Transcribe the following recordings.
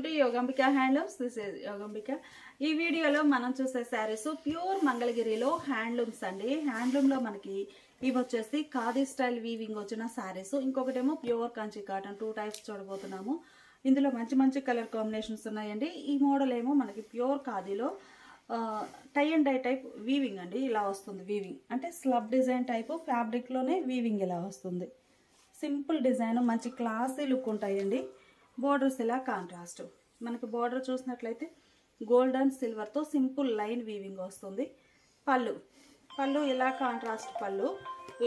Welcome to Yogambika handlooms. This is Yogambika. ఈ వీడియోలో మనం చూసే శారీస్ ప్యూర్ మంగళగిరిలో హ్యాండ్లూమ్స్ అండి. హ్యాండ్లూమ్ లో మనకి ఇవి వచ్చేసి ఖాదీ స్టైల్ వీవింగ్ వచ్చిన శారీస్, ఇంకొకటేమో ప్యూర్ కంచి కాటన్. 2 టైప్స్ చూడబోతున్నాము. ఇందులో మంచి మంచి కలర్ కాంబినేషన్స్ ఉన్నాయండి. ఈ మోడల్ ఏమో మనకి ప్యూర్ ఖాదీలో tie and dye type weaving అండి. ఇలా వస్తుంది వీవింగ్ అంటే స్లబ్ డిజైన్ టైపు ఫ్యాబ్రిక్ లోనే వీవింగ్ ఇలా వస్తుంది. సింపుల్ డిజైన్, మంచి క్లాసీ లుక్ ఉంటాయండి. బోర్డర్స్ ఇలా కాంట్రాస్ట్, మనకి బోర్డర్ చూసినట్లయితే గోల్డెన్ సిల్వర్ తో సింపుల్ లైన్ వీవింగ్ వస్తుంది. పళ్ళు ఇలా కాంట్రాస్ట్ పళ్ళు,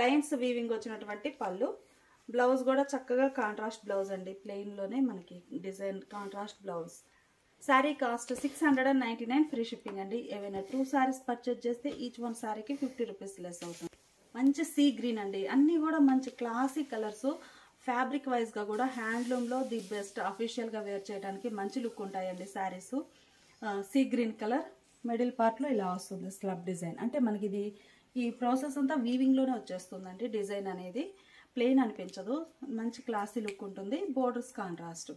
లైన్స్ వీవింగ్ వచ్చినటువంటి పళ్ళు. బ్లౌజ్ కూడా చక్కగా కాంట్రాస్ట్ బ్లౌజ్ అండి. ప్లెయిన్ లోనే మనకి design contrast blouse. Sari cost 699, free shipping అండి. ఏవైనా 2 సారీస్ పర్చేజ్ చేస్తే ఈచ్ 1 సారీకి 50 రూపీస్ లెస్ అవుతుంది. మంచి సీ గ్రీన్ అండి. అన్ని కూడా మంచి క్లాసీ కలర్స్. ఫ్యాబ్రిక్ వైజ్ గా కూడా హ్యాండ్లూమ్ లో ది బెస్ట్. అఫీషియల్ గా వేర్ చేయడానికి మంచి లుక్ ఉంటాయండి saris. Sea green colour, middle part లో ఇలా వస్తుంది స్లబ్ డిజైన్. అంటే మనకి ఇది ఈ ప్రాసెస్ అంతా వీవింగ్ లోనే వచ్చేస్తుందండి. డిజైన్ అనేది ప్లెయిన్ అనిపించదు, మంచి క్లాసీ లుక్ ఉంటుంది. బోర్డర్స్ కాంట్రాస్ట్,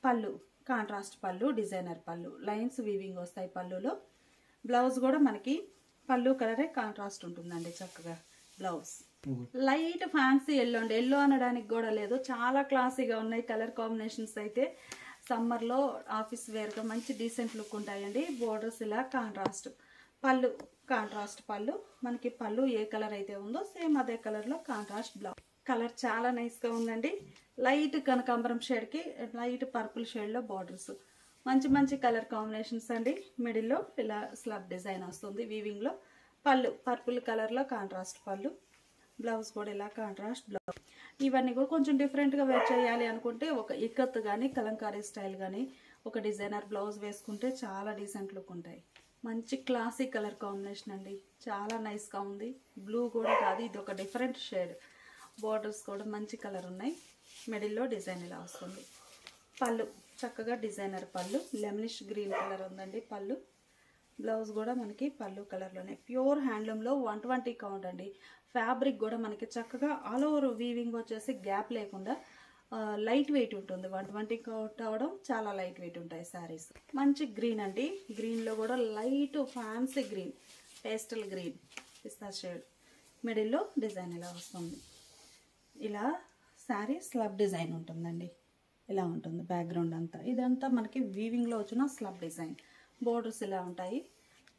పళ్ళు కాంట్రాస్ట్ పళ్ళు, డిజైనర్ పళ్ళు, లైన్స్ వీవింగ్ వస్తాయి పళ్ళులో. బ్లౌజ్ కూడా మనకి పళ్ళు కలరే కాంట్రాస్ట్ ఉంటుందండి చక్కగా. బ్లౌజ్ లైట్ ఫ్యాన్సీ ఎల్లో అండి. ఎల్లో అనడానికి కూడా లేదు, చాలా క్లాసీగా ఉన్నాయి కలర్ కాంబినేషన్స్. అయితే సమ్మర్ లో ఆఫీస్ వేర్ గా మంచి డీసెంట్ లుక్ ఉంటాయండి. బోర్డర్స్ ఇలా కాంట్రాస్ట్, పళ్ళు కాంట్రాస్ట్ పళ్ళు. మనకి పళ్ళు ఏ కలర్ అయితే ఉందో సేమ్ అదే కలర్ లో కాంట్రాస్ట్ బ్లౌజ్. కలర్ చాలా నైస్ గా ఉందండి. లైట్ కనకాంబరం షేడ్ కి లైట్ పర్పుల్ షేడ్ లో బార్డర్స్. మంచి మంచి కలర్ కాంబినేషన్స్ అండి. మిడిల్ లో ఇలా స్లబ్ డిజైన్ వస్తుంది వీవింగ్ లో. పళ్ళు పర్పుల్ కలర్ లో కాంట్రాస్ట్ పళ్ళు. బ్లౌజ్ కూడా ఇలా కాంట్రాస్ట్ బ్లౌజ్. ఇవన్నీ కూడా కొంచెం డిఫరెంట్ గా వేర్ చేయాలి అనుకుంటే ఒక ఇక్కత్ గానీ కలంకారీ స్టైల్ గానీ ఒక డిజైనర్ బ్లౌజ్ వేసుకుంటే చాలా డీసెంట్ లుక్ ఉంటాయి. మంచి క్లాసీ కలర్ కాంబినేషన్ అండి. చాలా నైస్ గా ఉంది. బ్లూ కూడా కాదు, ఇది ఒక డిఫరెంట్ షేడ్. బోర్డర్స్ కూడా మంచి కలర్ ఉన్నాయి. మిడిల్లో డిజైన్ ఇలా వస్తుంది. పళ్ళు చక్కగా డిజైనర్ పళ్ళు, లెమనిష్ గ్రీన్ కలర్ ఉందండి పళ్ళు. బ్లౌజ్ కూడా మనకి పళ్ళు కలర్లోనే. ప్యూర్ హ్యాండ్లూమ్లో 120 కౌంట్ అండి. ఫ్యాబ్రిక్ కూడా మనకి చక్కగా ఆల్ ఓవర్ వీవింగ్ వచ్చేసి గ్యాప్ లేకుండా లైట్ వెయిట్ ఉంటుంది. 120 కౌంట్ అవడం చాలా లైట్ వెయిట్ ఉంటాయి శారీస్. మంచి గ్రీన్ అండి. గ్రీన్లో కూడా light fancy green, pastel green, pista shade. మిడిల్లో డిజైన్ ఇలా వస్తుంది. ఇలా శారీ స్లబ్ డిజైన్ ఉంటుందండి. ఇలా ఉంటుంది బ్యాక్గ్రౌండ్ అంతా. ఇదంతా మనకి వీవింగ్లో వచ్చిన స్లబ్ డిజైన్. బోర్డర్స్ ఇలా ఉంటాయి.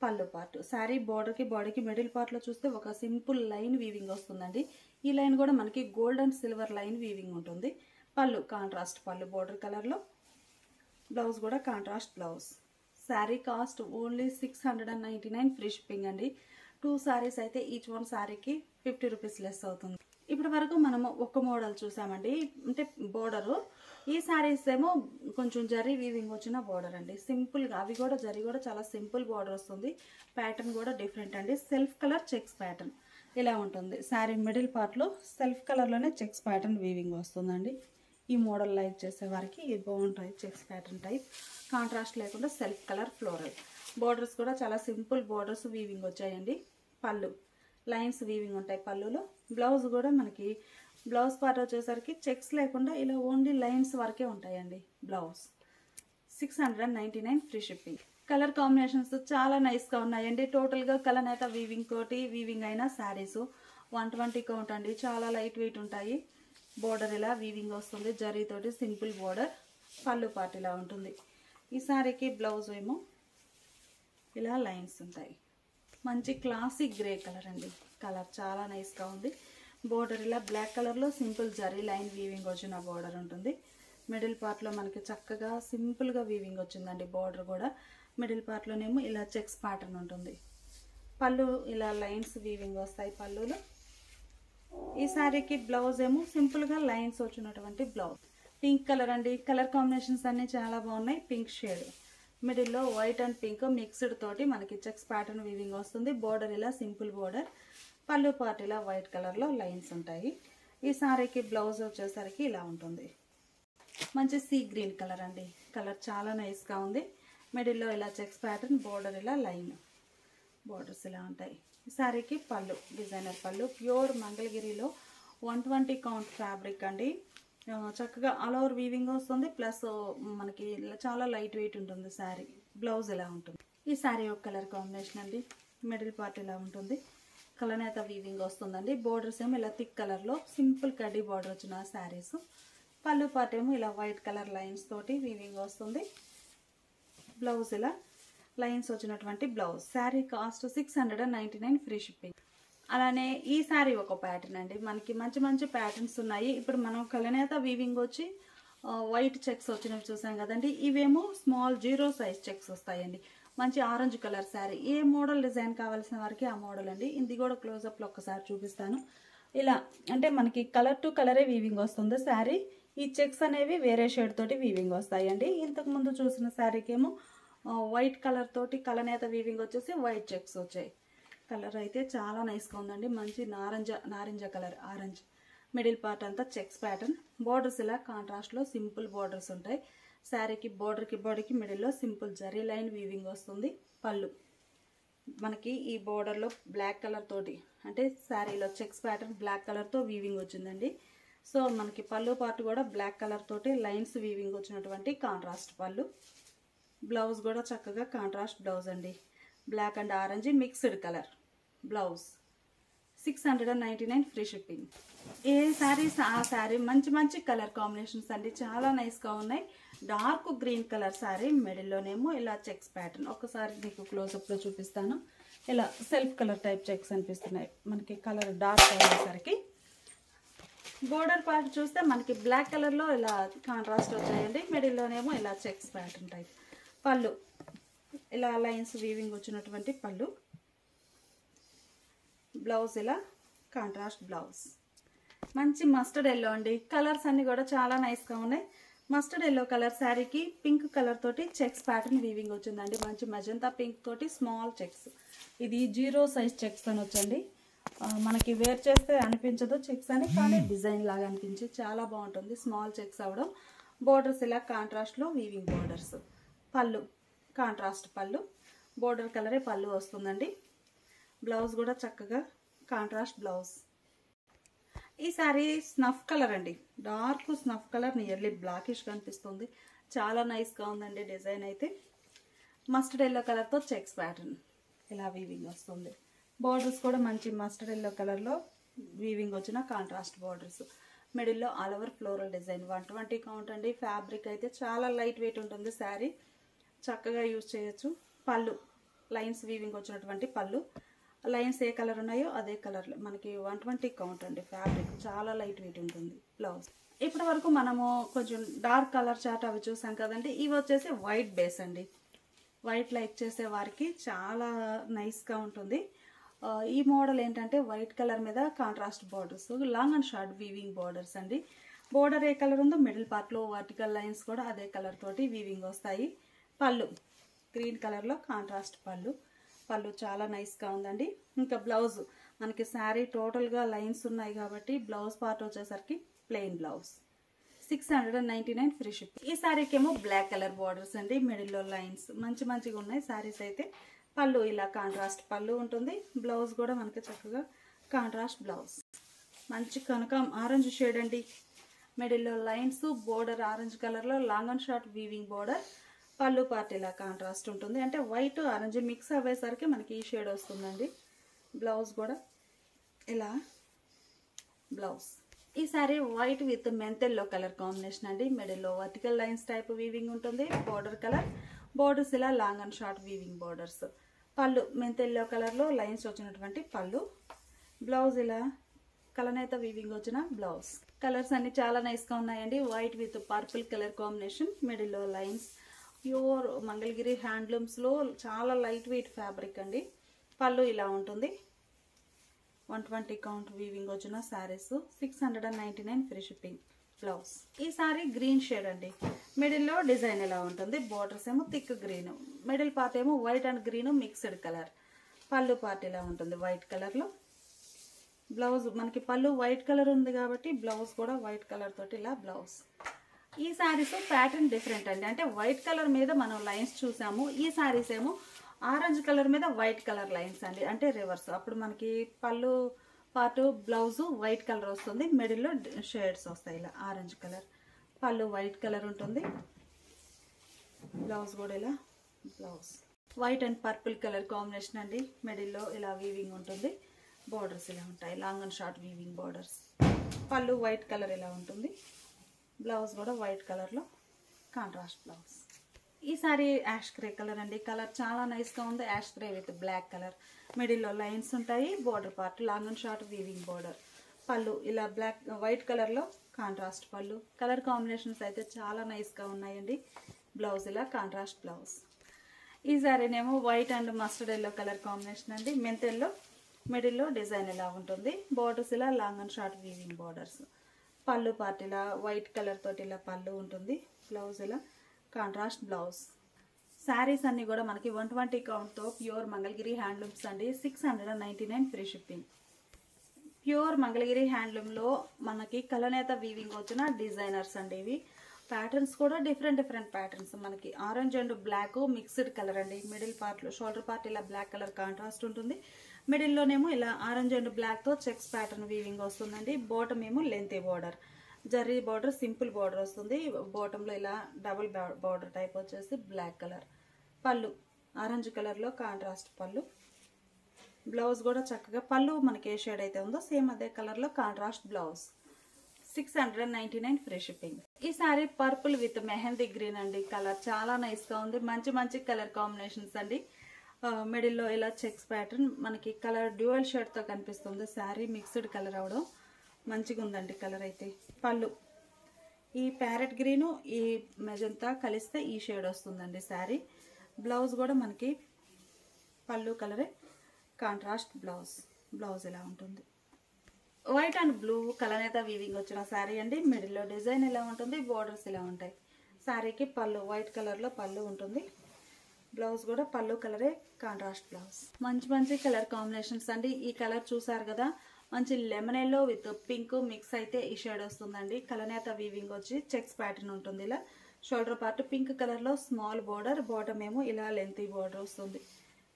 పళ్ళు పార్ట్ శారీ బోర్డర్కి బాడీకి మిడిల్ పార్ట్లో చూస్తే ఒక సింపుల్ లైన్ వీవింగ్ వస్తుందండి. ఈ లైన్ కూడా మనకి gold and silver line weaving ఉంటుంది. పళ్ళు కాంట్రాస్ట్ పళ్ళు బోర్డర్ కలర్లో. బ్లౌజ్ కూడా contrast blouse. Sari cost only 699, free shipping అండి. 2 సారీస్ అయితే ఈచ్ 1 సారీకి 50 రూపీస్ లెస్ అవుతుంది. ఇప్పటి వరకు మనము ఒక మోడల్ చూసామండి, అంటే బోర్డరు. ఈ శారీస్ ఏమో కొంచెం జరీ వీవింగ్ వచ్చిన బోర్డర్ అండి. సింపుల్గా అవి కూడా జరీ కూడా చాలా సింపుల్ బోర్డర్ వస్తుంది. ప్యాటర్న్ కూడా డిఫరెంట్ అండి. సెల్ఫ్ కలర్ చెక్స్ ప్యాటర్న్ ఇలా ఉంటుంది. శారీ మిడిల్ పార్ట్లో సెల్ఫ్ కలర్లోనే చెక్స్ ప్యాటర్న్ వీవింగ్ వస్తుందండి. ఈ మోడల్ లైక్ చేసే వారికి ఇది బాగుంటుంది. చెక్స్ ప్యాటర్న్ టైప్, కాంట్రాస్ట్ లేకుండా సెల్ఫ్ కలర్ ఫ్లోరల్. బోర్డర్స్ కూడా చాలా సింపుల్ బోర్డర్స్ వీవింగ్ వచ్చాయండి. పళ్ళు లైన్స్ వీవింగ్ ఉంటాయి పళ్ళులో. బ్లౌజ్ కూడా మనకి బ్లౌజ్ పార్ట్ వచ్చేసరికి చెక్స్ లేకుండా ఇలా ఓన్లీ లైన్స్ వరకే ఉంటాయండి. Blouse 699, free shipping. Colour combinations చాలా నైస్గా ఉన్నాయండి. టోటల్గా కలనేత వీవింగ్ తోటి వీవింగ్ అయిన శారీస్ 120 కౌంట్ అండి. చాలా లైట్ వెయిట్ ఉంటాయి. బోర్డర్ ఇలా వీవింగ్ వస్తుంది జరీతోటి సింపుల్ బోర్డర్. పళ్ళు పార్ట్ ఇలా ఉంటుంది. ఈ శారీకి బ్లౌజ్ ఏమో ఇలా లైన్స్ ఉంటాయి. మంచి క్లాసీ గ్రే కలర్ అండి. కలర్ చాలా నైస్గా ఉంది. బోర్డర్ ఇలా బ్లాక్ కలర్లో సింపుల్ జరీ లైన్ వీవింగ్ వచ్చిన బోర్డర్ ఉంటుంది. మిడిల్ పార్ట్లో మనకి చక్కగా సింపుల్గా వీవింగ్ వచ్చిందండి. బోర్డర్ కూడా మిడిల్ పార్ట్లోనేమో ఇలా చెక్స్ ప్యాటర్న్ ఉంటుంది. పళ్ళు ఇలా లైన్స్ వీవింగ్ వస్తాయి పళ్ళులో. ఈ శారీకి బ్లౌజ్ ఏమో సింపుల్గా లైన్స్ వచ్చినటువంటి బ్లౌజ్. పింక్ కలర్ అండి. కలర్ కాంబినేషన్స్ అన్నీ చాలా బాగున్నాయి. పింక్ షేడ్, మిడిల్లో వైట్ అండ్ పింక్ మిక్స్డ్ తోటి మనకి చెక్స్ ప్యాటర్న్ వీవింగ్ వస్తుంది. బోర్డర్ ఇలా సింపుల్ బోర్డర్. పళ్ళు పార్ట్ ఇలా వైట్ కలర్లో లైన్స్ ఉంటాయి. ఈ శారీకి బ్లౌజ్ వచ్చేసరికి ఇలా ఉంటుంది. మంచి సీ గ్రీన్ కలర్ అండి. కలర్ చాలా నైస్గా ఉంది. మిడిల్లో ఇలా చెక్స్ ప్యాటర్న్, బోర్డర్ ఇలా లైన్. బోర్డర్స్ ఇలా ఉంటాయి. ఈ శారీకి పళ్ళు డిజైనర్ పళ్ళు. ప్యూర్ మంగళగిరిలో 120 కౌంట్ ఫ్యాబ్రిక్ అండి. చక్కగా ఆల్ ఓవర్ వీవింగ్ వస్తుంది. ప్లస్ మనకి చాలా లైట్ వెయిట్ ఉంటుంది శారీ. బ్లౌజ్ ఇలా ఉంటుంది. ఈ శారీ ఒక కలర్ కాంబినేషన్ అండి. మిడిల్ పార్ట్ ఇలా ఉంటుంది. కలనేత వీవింగ్ వస్తుందండి. బోర్డర్స్ ఏమో ఇలా థిక్ కలర్లో సింపుల్ కడ్డీ బార్డర్ వచ్చిన శారీస్. పళ్ళు పార్ట్ ఏమో ఇలా వైట్ కలర్ లైన్స్ తోటి వీవింగ్ వస్తుంది. బ్లౌజ్ ఇలా లైన్స్ వచ్చినటువంటి blouse. Sari cost 699 free shipping. అలానే ఈ శారీ ఒక ప్యాటర్న్ అండి. మనకి మంచి మంచి ప్యాటర్న్స్ ఉన్నాయి. ఇప్పుడు మనం కలనేత వీవింగ్ వచ్చి వైట్ చెక్స్ వచ్చినవి చూసాం కదండి. ఇవేమో స్మాల్ 0 సైజ్ చెక్స్ వస్తాయండి. మంచి ఆరెంజ్ కలర్ శారీ. ఏ మోడల్ డిజైన్ కావాల్సిన వారికి ఆ మోడల్ అండి. ఇది కూడా క్లోజప్లో ఒక్కసారి చూపిస్తాను. ఇలా అంటే మనకి కలర్ టు కలరే వీవింగ్ వస్తుంది శారీ. ఈ చెక్స్ అనేవి వేరే షేడ్ తోటి వీవింగ్ వస్తాయండి. ఇంతకుముందు చూసిన శారీకేమో వైట్ కలర్ తోటి కలనేత వీవింగ్ వచ్చేసి వైట్ చెక్స్ వచ్చాయి. కలర్ అయితే చాలా నైస్గా ఉందండి. మంచి నారింజ కలర్ ఆరెంజ్. మిడిల్ పార్ట్ అంతా చెక్స్ ప్యాటర్న్. బోర్డర్స్ ఇలా కాంట్రాస్ట్లో సింపుల్ బోర్డర్స్ ఉంటాయి. శారీకి బాడీకి మిడిల్లో సింపుల్ జరీ లైన్ వీవింగ్ వస్తుంది. పళ్ళు మనకి ఈ బోర్డర్లో బ్లాక్ కలర్ తోటి అంటే శారీలో చెక్స్ ప్యాటర్న్ బ్లాక్ కలర్తో వీవింగ్ వచ్చిందండి. సో మనకి పళ్ళు పార్ట్ కూడా బ్లాక్ కలర్ తోటి లైన్స్ వీవింగ్ వచ్చినటువంటి కాంట్రాస్ట్ పళ్ళు. బ్లౌజ్ కూడా చక్కగా కాంట్రాస్ట్ బ్లౌజ్ అండి. Black and orange mixed colour blouse. 699 free shipping. ఏ శారీస్ ఆ శారీ. మంచి మంచి కలర్ కాంబినేషన్స్ అండి. చాలా నైస్గా ఉన్నాయి. Dark green colour sari. మిడిల్లోనేమో ఇలా చెక్స్ ప్యాటర్న్. ఒకసారి మీకు క్లోజప్లో చూపిస్తాను. ఇలా సెల్ఫ్ కలర్ టైప్ చెక్స్ అనిపిస్తున్నాయి. మనకి కలర్ డార్క్ అయ్యేసరికి బోర్డర్ పార్ట్ చూస్తే మనకి బ్లాక్ కలర్లో ఇలా కాంట్రాస్ట్ వచ్చాయండి. మిడిల్లోనేమో ఇలా చెక్స్ ప్యాటర్న్ టైప్. పళ్ళు ఇలా లైన్స్ వీవింగ్ వచ్చినటువంటి పళ్ళు. బ్లౌజ్ ఇలా కాంట్రాస్ట్ బ్లౌజ్. మంచి మస్టర్డ్ ఎల్లో అండి. కలర్స్ అన్ని కూడా చాలా నైస్గా ఉన్నాయి. మస్టర్డ్ ఎల్లో కలర్ శారీకి పింక్ కలర్ తోటి చెక్స్ ప్యాటర్న్ వీవింగ్ వచ్చిందండి. మంచి మెజంతా పింక్ తోటి స్మాల్ చెక్స్. ఇది 0 సైజ్ చెక్స్ అని వచ్చండి. మనకి వేర్ చేస్తే అనిపించదు చెక్స్ అని, కానీ డిజైన్ లాగా అనిపించి చాలా బాగుంటుంది స్మాల్ చెక్స్ అవడం. బోర్డర్స్ ఇలా కాంట్రాస్ట్లో వీవింగ్ బోర్డర్స్. పళ్ళు కాంట్రాస్ట్ పళ్ళు. బోర్డర్ కలరే పళ్ళు వస్తుందండి. బ్లౌజ్ కూడా చక్కగా కాంట్రాస్ట్ బ్లౌజ్. ఈ శారీ స్నఫ్ కలర్ అండి. Dark snuff colour nearly blackish కనిపిస్తుంది. చాలా నైస్గా ఉందండి డిజైన్ అయితే. మస్టర్డ్ ఎల్లో కలర్తో చెక్స్ ప్యాటర్న్ ఇలా వీవింగ్ వస్తుంది. బోర్డర్స్ కూడా మంచి మస్టర్డ్ ఎల్లో కలర్లో వీవింగ్ వచ్చిన కాంట్రాస్ట్ బోర్డర్స్. మిడిల్లో all over floral design. 120 count అండి. ఫ్యాబ్రిక్ అయితే చాలా లైట్ వెయిట్ ఉంటుంది శారీ. చక్కగా యూజ్ చేయొచ్చు. పళ్ళు లైన్స్ వీవింగ్ వచ్చినటువంటి పళ్ళు. లైన్స్ ఏ కలర్ ఉన్నాయో అదే కలర్. మనకి 120 కౌంట్ అండి. ఫ్యాబ్రిక్ చాలా లైట్ వెయిట్ ఉంటుంది. బ్లౌజ్. ఇప్పటి వరకు మనము కొంచెం డార్క్ కలర్ చార్ట్ అవి చూసాం కదండి. ఇవి వచ్చేసి వైట్ బేస్ అండి. వైట్ లైక్ చేసే వారికి చాలా నైస్గా ఉంటుంది. ఈ మోడల్ ఏంటంటే వైట్ కలర్ మీద contrast borders, long and short weaving borders అండి. బోర్డర్ ఏ కలర్ ఉందో మిడిల్ పార్ట్లో వర్టికల్ లైన్స్ కూడా అదే కలర్ తోటి వీవింగ్ వస్తాయి. పళ్ళు గ్రీన్ కలర్లో కాంట్రాస్ట్ పళ్ళు. పళ్ళు చాలా నైస్గా ఉందండి. ఇంకా బ్లౌజ్ మనకి శారీ టోటల్గా లైన్స్ ఉన్నాయి కాబట్టి బ్లౌజ్ పార్ట్ వచ్చేసరికి ప్లెయిన్ బ్లౌజ్. 699 free ship. ఈ శారీకి ఏమో బ్లాక్ కలర్ బార్డర్స్ అండి. మిడిల్లో లైన్స్ మంచిగా ఉన్నాయి శారీస్ అయితే. పళ్ళు ఇలా కాంట్రాస్ట్ పళ్ళు ఉంటుంది. బ్లౌజ్ కూడా మనకి చక్కగా కాంట్రాస్ట్ బ్లౌజ్. మంచి కనకం ఆరెంజ్ షేడ్ అండి. మిడిల్లో లైన్స్. బోర్డర్ ఆరెంజ్ కలర్లో long and short weaving border. పళ్ళు పార్ట్ ఇలా కాంట్రాస్ట్ ఉంటుంది. అంటే వైట్ ఆరెంజ్ మిక్స్ అయ్యేసరికి మనకి ఈ షేడ్ వస్తుందండి. బ్లౌజ్ కూడా ఇలా బ్లౌజ్. ఈ సారీ వైట్ విత్ మెంతెల్లో కలర్ కాంబినేషన్ అండి. మిడిల్లో వర్టికల్ లైన్స్ టైప్ వీవింగ్ ఉంటుంది. Border colour. బోర్డర్స్ ఇలా long and short weaving borders. పళ్ళు మెంతెల్లో కలర్లో లైన్స్ వచ్చినటువంటి పళ్ళు. బ్లౌజ్ ఇలా కలనేత వీవింగ్ వచ్చిన బ్లౌజ్. కలర్స్ అన్ని చాలా నైస్గా ఉన్నాయండి. White with purple colour combination. మిడిల్లో లైన్స్. ప్యూర్ మంగళగిరి హ్యాండ్లూమ్స్లో చాలా లైట్ వెయిట్ ఫ్యాబ్రిక్ అండి. పళ్ళు ఇలా ఉంటుంది. 120 కౌంట్ వీవింగ్ వచ్చిన శారీస్. 699 free shipping. బ్లౌజ్. ఈ సారీ గ్రీన్ షేడ్ అండి. మిడిల్లో డిజైన్ ఇలా ఉంటుంది. బోర్డర్స్ ఏమో థిక్ గ్రీన్. మిడిల్ పార్ట్ ఏమో white and green mixed colour. పళ్ళు పార్ట్ ఇలా ఉంటుంది వైట్ కలర్లో. బ్లౌజ్ మనకి పళ్ళు వైట్ కలర్ ఉంది కాబట్టి బ్లౌజ్ కూడా వైట్ కలర్ తోటి ఇలా బ్లౌజ్. ఈ శారీస్ ప్యాటర్న్ డిఫరెంట్ అండి. అంటే వైట్ కలర్ మీద మనం లైన్స్ చూసాము. ఈ శారీస్ ఏమో ఆరెంజ్ కలర్ మీద వైట్ కలర్ లైన్స్ అండి. అంటే రివర్స్. అప్పుడు మనకి పళ్ళు పార్ట్ బ్లౌజ్ వైట్ కలర్ వస్తుంది, మిడిల్లో షేడ్స్ వస్తాయి ఇలా ఆరెంజ్ కలర్. పళ్ళు వైట్ కలర్ ఉంటుంది, బ్లౌజ్ కూడా ఇలా blouse white and purple colour combination అండి. మిడిల్లో ఇలా వీవింగ్ ఉంటుంది, బోర్డర్స్ ఇలా ఉంటాయి, long and short weaving borders. పళ్ళు వైట్ కలర్ ఇలా ఉంటుంది, బ్లౌజ్ కూడా వైట్ కలర్లో కాంట్రాస్ట్ బ్లౌజ్. ఈ సారీ యాష్ గ్రే కలర్ అండి. కలర్ చాలా నైస్గా ఉంది, ash grey with black colour. మిడిల్లో లైన్స్ ఉంటాయి, border part long and short weaving border. పళ్ళు ఇలా బ్లాక్ వైట్ కలర్లో కాంట్రాస్ట్ పళ్ళు. కలర్ కాంబినేషన్స్ అయితే చాలా నైస్గా ఉన్నాయండి. బ్లౌజ్ ఇలా కాంట్రాస్ట్ బ్లౌజ్. ఈ సారీనేమో white and mustard yellow colour combination అండి. మెంతెల్లో మిడిల్లో డిజైన్ ఇలా ఉంటుంది, బోర్డర్స్ ఇలా long and short weaving borders. పళ్ళు పార్ట్ ఇలా వైట్ కలర్ తోటి ఇలా పళ్ళు ఉంటుంది, బ్లౌజ్ ఇలా కాంట్రాస్ట్ బ్లౌజ్. శారీస్ అన్నీ కూడా మనకి 120 కౌంట్తో ప్యూర్ మంగళగిరి హ్యాండ్లూమ్స్ అండి. 699 ఫ్రీ షిప్పింగ్. ప్యూర్ మంగళగిరి హ్యాండ్లూమ్లో మనకి కలనేత వీవింగ్ వచ్చిన డిజైనర్స్ అండి. ఇవి ప్యాటర్న్స్ కూడా డిఫరెంట్ ప్యాటర్న్స్. మనకి orange and black mixed colour అండి. మిడిల్ పార్ట్లో షోల్డర్ పార్ట్ ఇలా బ్లాక్ కలర్ కాంట్రాస్ట్ ఉంటుంది, మిడిల్లోనేమో ఇలా ఆరెంజ్ అండ్ బ్లాక్తో చెక్స్ ప్యాటర్న్ వీవింగ్ వస్తుందండి. బాటమ్ ఏమో lengthy border, zari border, simple border వస్తుంది. బాటంలో ఇలా డబుల్ బోర్డర్ టైప్ వచ్చేసి బ్లాక్ కలర్. పళ్ళు ఆరెంజ్ కలర్లో కాంట్రాస్ట్ పళ్ళు. బ్లౌజ్ కూడా చక్కగా పళ్ళు మనకి ఏ షేడ్ అయితే ఉందో సేమ్ అదే కలర్లో కాంట్రాస్ట్ బ్లౌజ్. 699 free shipping. ఈ sari purple with mehndi green అండి. కలర్ చాలా నైస్గా ఉంది, మంచి కలర్ కాంబినేషన్స్ అండి. మిడిల్లో ఇలా చెక్స్ ప్యాటర్న్ మనకి కలర్ డ్యూయల్ షేడ్తో కనిపిస్తుంది. శారీ మిక్స్డ్ కలర్ అవడం మంచిగా ఉందండి కలర్ అయితే. పళ్ళు ఈ ప్యారెట్ గ్రీను ఈ మెజంతా కలిస్తే ఈ షేడ్ వస్తుందండి శారీ. బ్లౌజ్ కూడా మనకి పళ్ళు కలరే కాంట్రాస్ట్ బ్లౌజ్. బ్లౌజ్ ఇలా ఉంటుంది. వైట్ అండ్ బ్లూ కలనేత వీవింగ్ వచ్చిన శారీ అండి. మిడిల్లో డిజైన్ ఇలా ఉంటుంది, బోర్డర్స్ ఇలా ఉంటాయి. శారీకి పళ్ళు వైట్ కలర్లో పళ్ళు ఉంటుంది, బ్లౌజ్ కూడా పళ్ళు కలరే కాంట్రాస్ట్ బ్లౌజ్. మంచి కలర్ కాంబినేషన్స్ అండి. ఈ కలర్ చూసారు కదా, మంచి lemon yellow with pink mix అయితే ఈ షేడ్ వస్తుందండి. కలనేత వీవింగ్ వచ్చి చెక్స్ ప్యాటర్న్ ఉంటుంది. ఇలా షోల్డర్ పార్ట్ పింక్ కలర్లో స్మాల్ బోర్డర్, బాటమ్ ఏమో ఇలా లెంతీ బోర్డర్ వస్తుంది.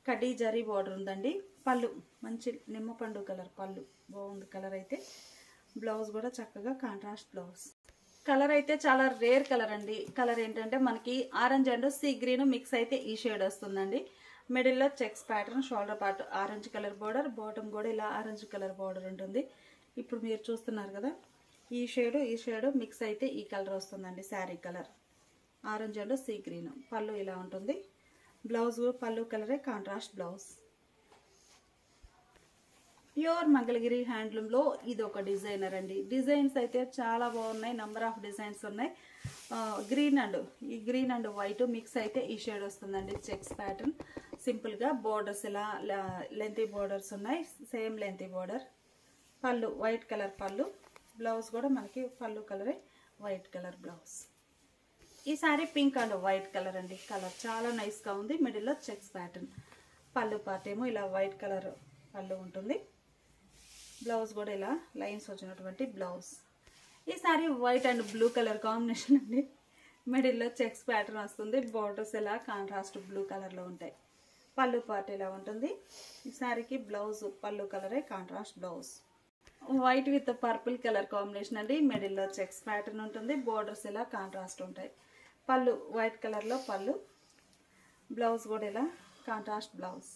కడ్డీ జరీ బోర్డర్ ఉందండి. పళ్ళు మంచి నిమ్మపండు కలర్ పళ్ళు, బాగుంది కలర్ అయితే. బ్లౌజ్ కూడా చక్కగా కాంట్రాస్ట్ బ్లౌజ్. కలర్ అయితే చాలా రేర్ కలర్ అండి. కలర్ ఏంటంటే మనకి orange and sea green mix అయితే ఈ షేడ్ వస్తుందండి. మిడిల్లో checks pattern, shoulder part orange colour border, bottom కూడా ఇలా ఆరెంజ్ కలర్ బోర్డర్ ఉంటుంది. ఇప్పుడు మీరు చూస్తున్నారు కదా, ఈ షేడ్ మిక్స్ అయితే ఈ కలర్ వస్తుందండి. Sari colour orange and sea green. పళ్ళు ఇలా ఉంటుంది, బ్లౌజ్ పళ్ళు కలరే కాంట్రాస్ట్ బ్లౌజ్. ప్యూర్ మంగళగిరి హ్యాండ్లూమ్లో ఇది ఒక డిజైనర్ అండి. డిజైన్స్ అయితే చాలా బాగున్నాయి, నంబర్ ఆఫ్ డిజైన్స్ ఉన్నాయి. గ్రీన్ అండ్ వైట్ మిక్స్ అయితే ఈ షేడ్ వస్తుందండి. చెక్స్ ప్యాటర్న్ సింపుల్గా, బోర్డర్స్ ఇలా లెంతీ బోర్డర్స్ ఉన్నాయి, సేమ్ లెంతీ బోర్డర్. పళ్ళు వైట్ కలర్ పళ్ళు, బ్లౌజ్ కూడా మనకి పళ్ళు కలరే వైట్ కలర్ బ్లౌజ్. ఈ sorry pink and white colour అండి. కలర్ చాలా నైస్గా ఉంది. మిడిల్లో చెక్స్ ప్యాటర్న్. పళ్ళు పార్ట్ ఏమో ఇలా వైట్ కలర్ పళ్ళు ఉంటుంది, బ్లౌజ్ కూడా ఇలా లైన్స్ వచ్చినటువంటి బ్లౌజ్. ఈ sari white and blue colour combination అండి. మిడిల్లో చెక్స్ ప్యాటర్న్ వస్తుంది, బోర్డర్స్ ఇలా కాంట్రాస్ట్ బ్లూ కలర్లో ఉంటాయి. పళ్ళు పార్ట్ ఇలా ఉంటుంది. ఈ సారీకి బ్లౌజ్ పళ్ళు కలరే contrast blouse. White with purple colour combination అండి. మిడిల్లో చెక్స్ ప్యాటర్న్ ఉంటుంది, బోర్డర్స్ ఇలా కాంట్రాస్ట్ ఉంటాయి. పళ్ళు వైట్ కలర్లో పళ్ళు, బ్లౌజ్ కూడా ఇలా కాంట్రాస్ట్ బ్లౌజ్.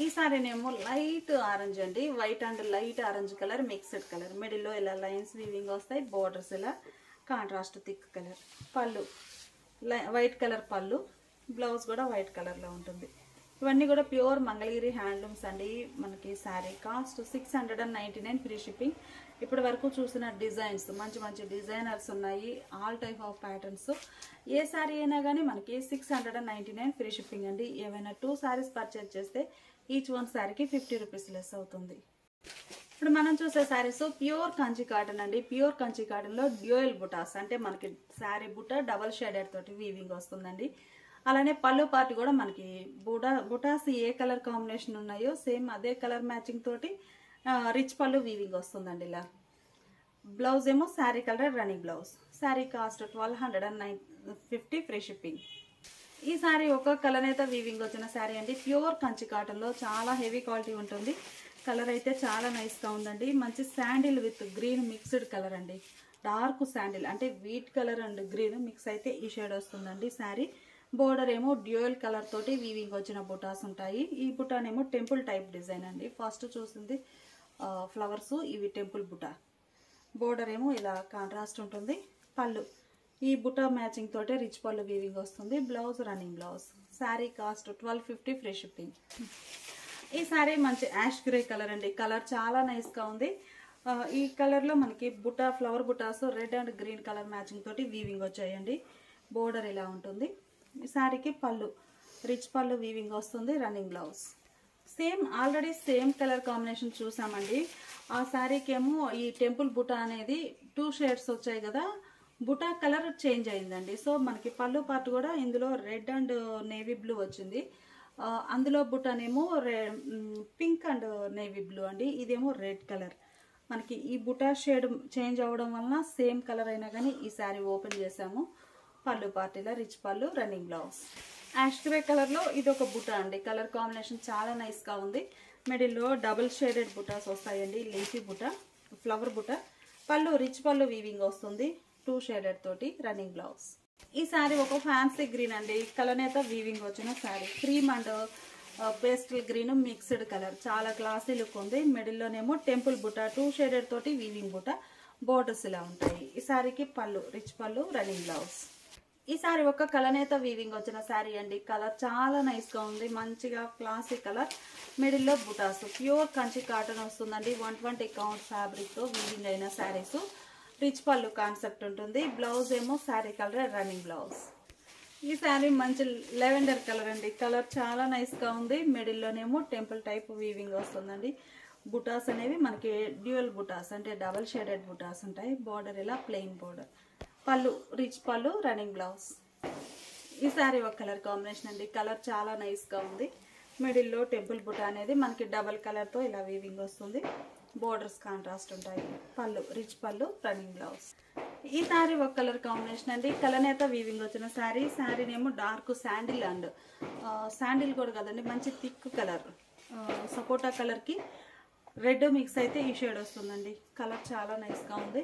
ఈ సారీనేమో లైట్ ఆరెంజ్ అండి. White and light orange colour mixed colour. మిడిల్లో ఇలా లైన్స్ వీవింగ్ వస్తాయి, బోర్డర్స్ ఇలా కాంట్రాస్ట్ థిక్ కలర్. పళ్ళు వైట్ కలర్ పళ్ళు, బ్లౌజ్ కూడా వైట్ కలర్లో ఉంటుంది. ఇవన్నీ కూడా ప్యూర్ మంగళగిరి హ్యాండ్లూమ్స్ అండి. మనకి శారీ కాస్ట్ 699 ఫ్రీ షిప్పింగ్. ఇప్పటి వరకు చూసిన డిజైన్స్ మంచి డిజైనర్స్ ఉన్నాయి, ఆల్ టైప్ ఆఫ్ ప్యాటర్న్స్. ఏ శారీ అయినా కానీ మనకి 699 ఫ్రీ షిప్పింగ్ అండి. ఏవైనా 2 శారీస్ పర్చేజ్ చేస్తే ఈచ్ వన్ శారీకి 50 రూపీస్ లెస్ అవుతుంది. ఇప్పుడు మనం చూసే శారీస్ ప్యూర్ కంచి కాటన్ అండి. ప్యూర్ కంచి కాటన్లో డ్యూయల్ బుటాస్, అంటే మనకి శారీ బుట్ట డబల్ షేడెడ్ తోటి వీవింగ్ వస్తుందండి. అలానే పళ్ళు పార్ట్ కూడా మనకి బుటాస్ ఏ కలర్ కాంబినేషన్ ఉన్నాయో సేమ్ అదే కలర్ మ్యాచింగ్ తోటి రిచ్ పళ్ళు వీవింగ్ వస్తుందండి. ఇలా బ్లౌజ్ ఏమో sari colour running blouse. Sari cost 1250 free shipping. ఈ శారీ ఒక కలనేత వీవింగ్ వచ్చిన శారీ అండి. ప్యూర్ కంచి కాటన్లో చాలా హెవీ క్వాలిటీ ఉంటుంది. కలర్ అయితే చాలా నైస్గా ఉందండి. మంచి sandal with green mixed colour అండి. డార్క్ శాండిల్ అంటే wheat colour and green mix అయితే ఈ షేడ్ వస్తుందండి శారీ. బోర్డర్ ఏమో డ్యూయల్ కలర్ తోటి వీవింగ్ వచ్చిన బుటాస్ ఉంటాయి. ఈ బుటానేమో టెంపుల్ టైప్ డిజైన్ అండి. ఫస్ట్ చూసింది ఫ్లవర్స్, ఇవి టెంపుల్ బుటా. బోర్డర్ ఏమో ఇలా కాంట్రాస్ట్ ఉంటుంది. పళ్ళు ఈ బుటా మ్యాచింగ్ తోటే రిచ్ పళ్ళు వీవింగ్ వస్తుంది. Blouse running blouse. Sari cost 1250 free shipping. ఈ శారీ మంచి యాష్ గ్రే కలర్ అండి. కలర్ చాలా నైస్గా ఉంది. ఈ కలర్లో మనకి buta flower butas red and green colour matching తోటి వీవింగ్ వచ్చాయండి. బోర్డర్ ఇలా ఉంటుంది. ఈ శారీకి పళ్ళు రిచ్ పళ్ళు వీవింగ్ వస్తుంది. Running blouse. Same already same colour combination చూసామండి. ఆ శారీకి ఏమో ఈ టెంపుల్ బుటా అనేది 2 షేడ్స్ వచ్చాయి కదా, బుటా కలర్ చేంజ్ అయిందండి. సో మనకి పళ్ళు పార్ట్ కూడా ఇందులో రెడ్ అండ్ నేవీ బ్లూ వచ్చింది. అందులో బుటానేమో పింక్ అండ్ నేవీ బ్లూ అండి. ఇదేమో రెడ్ కలర్. మనకి ఈ బుటా షేడ్ చేంజ్ అవ్వడం వలన సేమ్ కలర్ అయినా కానీ ఈ శారీ ఓపెన్ చేసాము. పళ్ళు పార్టీలా రిచ్ పళ్ళు, రన్నింగ్ బ్లౌజ్. యాష్ గ్రే కలర్లో ఇది ఒక బుటా అండి. కలర్ కాంబినేషన్ చాలా నైస్గా ఉంది. మిడిల్లో డబుల్ షేడెడ్ బుటాస్ వస్తాయండి. Lengthy buta, flower buta. పళ్ళు రిచ్ పళ్ళు వీవింగ్ వస్తుంది 2 షేడెడ్ తోటి. Running blouse. ఈ శారీ ఒక ఫ్యాన్సీ గ్రీన్ అండి. కలనేత వీవింగ్ వచ్చిన sari. Cream and pastel green mixed colour. చాలా క్లాసీ లుక్ ఉంది. మిడిల్లోనేమో టెంపుల్ బుటా 2 షేడెడ్ తోటి వీవింగ్ బుటా. బోర్డర్స్ ఇలా ఉంటాయి. ఈ శారీకి పళ్ళు రిచ్ పళ్ళు, రన్నింగ్ బ్లౌజ్. ఈ శారీ ఒక కలనేత వీవింగ్ వచ్చిన శారీ అండి. కలర్ చాలా నైస్గా ఉంది. మంచిగా క్లాసీ కలర్. మిడిల్లో బుటాస్. ప్యూర్ కంచి కాటన్ వస్తుందండి. 120 కౌంట్ ఫ్యాబ్రిక్తో వీవింగ్ అయిన శారీస్. రిచ్ పళ్ళు కాన్సెప్ట్ ఉంటుంది. బ్లౌజ్ ఏమో శారీ కలర్, రన్నింగ్ బ్లౌజ్. ఈ శారీ మంచి లెవెండర్ కలర్ అండి. కలర్ చాలా నైస్గా ఉంది. మిడిల్లోనేమో టెంపుల్ టైప్ వీవింగ్ వస్తుందండి. బుటాస్ అనేవి మనకి డ్యూయల్ బుటాస్ అంటే డబల్ షేడెడ్ బుటాస్ ఉంటాయి. బార్డర్ ఇలా ప్లెయిన్ బార్డర్. పళ్ళు రిచ్ పళ్ళు, రన్నింగ్ బ్లౌజ్. ఈ శారీ ఒక కలర్ కాంబినేషన్ అండి. కలర్ చాలా నైస్గా ఉంది. మిడిల్లో టెంపుల్ బుటా అనేది మనకి డబల్ కలర్తో ఇలా వీవింగ్ వస్తుంది. బోర్డర్స్ కాంట్రాస్ట్ ఉంటాయి. పళ్ళు రిచ్ పళ్ళు, రన్నింగ్ బ్లౌజ్. ఈ శారీ ఒక కలర్ కాంబినేషన్ అండి. కలనేత వీవింగ్ వచ్చిన శారీ. శారీనేమో డార్క్ శాండిల్ అండ్ శాండిల్ కూడా కదండి, మంచి థిక్ కలర్. సపోటా కలర్కి రెడ్ మిక్స్ అయితే ఈ షేడ్ వస్తుందండి. కలర్ చాలా నైస్గా ఉంది.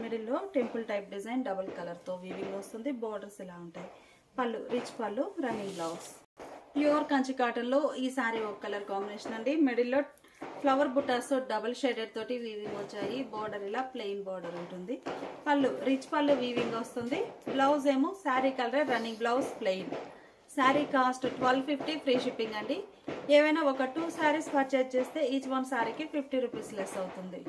మిడిల్లో టెంపుల్ టైప్ డిజైన్ డబుల్ కలర్తో వీవింగ్ వస్తుంది. బోర్డర్స్ ఇలా ఉంటాయి. పళ్ళు రిచ్ పళ్ళు, రన్నింగ్ బ్లౌజ్. ప్యూర్ కంచి కాటన్లో ఈ శారీ ఒక కలర్ కాంబినేషన్ అండి. మిడిల్లో ఫ్లవర్ బుటాస్ డబుల్ షేడెడ్ తోటి వీవింగ్ వచ్చాయి. బోర్డర్ ఇలా ప్లెయిన్ బోర్డర్ ఉంటుంది. పళ్ళు రిచ్ పళ్ళు వీవింగ్ వస్తుంది. బ్లౌజ్ ఏమో sari colour, running blouse, plain. Sari cost 1250 free shipping అండి. ఏవైనా ఒక 2 శారీస్ పర్చేజ్ చేస్తే ఈచ్ 1 శారీకి 50 రూపీస్ లెస్ అవుతుంది.